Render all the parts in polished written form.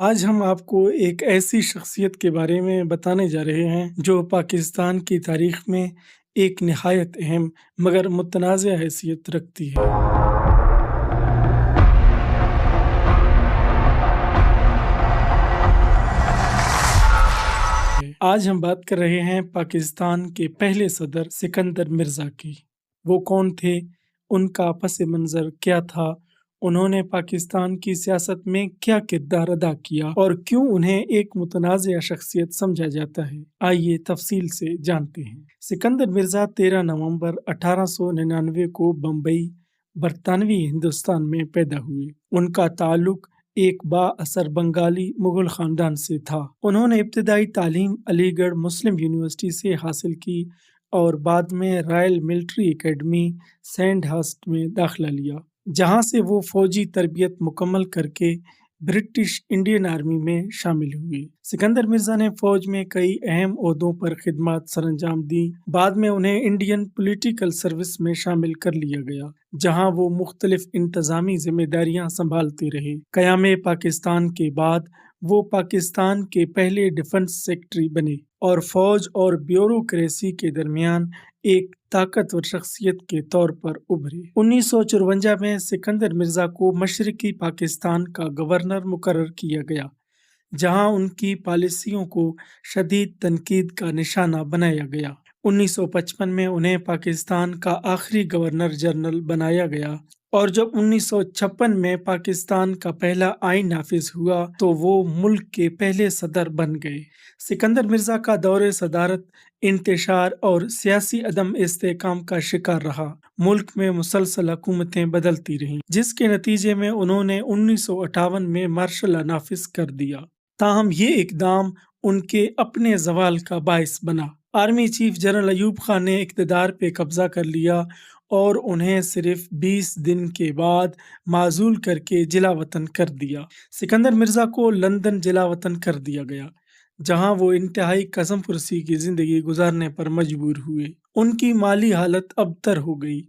आज हम आपको एक ऐसी शख्सियत के बारे में बताने जा रहे हैं जो पाकिस्तान की तारीख में एक निहायत अहम मगर मुतनाज़ हैसियत रखती है। आज हम बात कर रहे हैं पाकिस्तान के पहले सदर सिकंदर मिर्ज़ा की। वो कौन थे? उनका पस मंज़र क्या था? उन्होंने पाकिस्तान की सियासत में क्या किरदार अदा किया और क्यों उन्हें एक मुतनाज़ शख्सियत समझा जाता है? आइए तफसील से जानते हैं। सिकंदर मिर्ज़ा 13 नवंबर 1899 को बम्बई, बरतानवी हिंदुस्तान में पैदा हुए। उनका ताल्लुक एक बाअसर बंगाली मुगल ख़ानदान से था। उन्होंने इब्तदाई तालीम अलीगढ़ मुस्लिम यूनिवर्सिटी से हासिल की और बाद में रॉयल मिलिट्री एकेडमी सैंडहर्स्ट में दाखिला लिया, जहां से वो फौजी तरबियत मुकम्मल करके ब्रिटिश इंडियन आर्मी में शामिल हुए। सिकंदर मिर्ज़ा ने फौज में कई अहम ओहदों पर खिदमत सरंजाम दी। बाद में उन्हें इंडियन पॉलिटिकल सर्विस में शामिल कर लिया गया, जहां वो मुख्तलिफ इंतजामी जिम्मेदारियां संभालते रहे। क़याम पाकिस्तान के बाद वो पाकिस्तान के पहले डिफेंस सेक्रेटरी बने और फौज और ब्यूरोक्रेसी के दरमियान एक ताकतवर शख्सियत के तौर पर उभरे। 1954 में सिकंदर मिर्ज़ा को मशरकी पाकिस्तान का गवर्नर मुकर्रर किया गया, जहां उनकी पॉलिसियों को शदीद तनकीद का निशाना बनाया गया। 1955 में उन्हें पाकिस्तान का आखिरी गवर्नर जनरल बनाया गया और जब 1956 में पाकिस्तान का पहला आईन नाफिज हुआ तो वो मुल्क के पहले सदर बन गए। सिकंदर मिर्ज़ा का दौरे सदारत इंतशार और सियासी अदम इस्तेहकाम का शिकार रहा। मुल्क में मुसलसल हुकूमतें बदलती रहीं, जिसके नतीजे में उन्होंने 1958 में मार्शल लॉ नाफिज कर दिया। ताहम ये इकदाम उनके अपने जवाल का बायस बना। Army chief general Ayub Khan ने इक़्तिदार पे कब्जा कर लिया और उन्हें सिर्फ 20 दिन के बाद माजूल करके जिला वतन कर दिया। सिकंदर मिर्ज़ा को लंदन जिला वतन कर दिया गया, जहां वो इंतहाई कसम पुरसी की जिंदगी गुजारने पर मजबूर हुए। उनकी माली हालत अबतर हो गई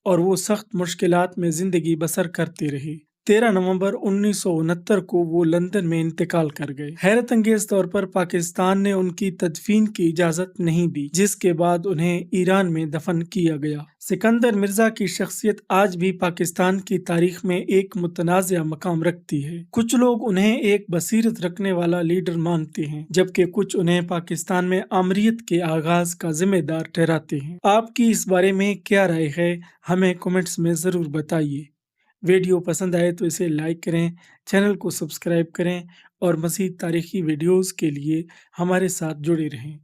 और वो सख्त मुश्किलात में जिंदगी बसर करते रहे। 13 नवंबर 1969 को वो लंदन में इंतकाल कर गए। हैरत अंगेज तौर पर पाकिस्तान ने उनकी तदफीन की इजाज़त नहीं दी, जिसके बाद उन्हें ईरान में दफन किया गया। सिकंदर मिर्ज़ा की शख्सियत आज भी पाकिस्तान की तारीख में एक मुतनाज़ा मकाम रखती है। कुछ लोग उन्हें एक बसीरत रखने वाला लीडर मानते हैं, जबकि कुछ उन्हें पाकिस्तान में आमरीत के आगाज का जिम्मेदार ठहराते हैं। आपकी इस बारे में क्या राय है? हमें कमेंट्स में ज़रूर बताइए। वीडियो पसंद आए तो इसे लाइक करें, चैनल को सब्सक्राइब करें और मज़ीद तारीख़ी वीडियोज़ के लिए हमारे साथ जुड़े रहें।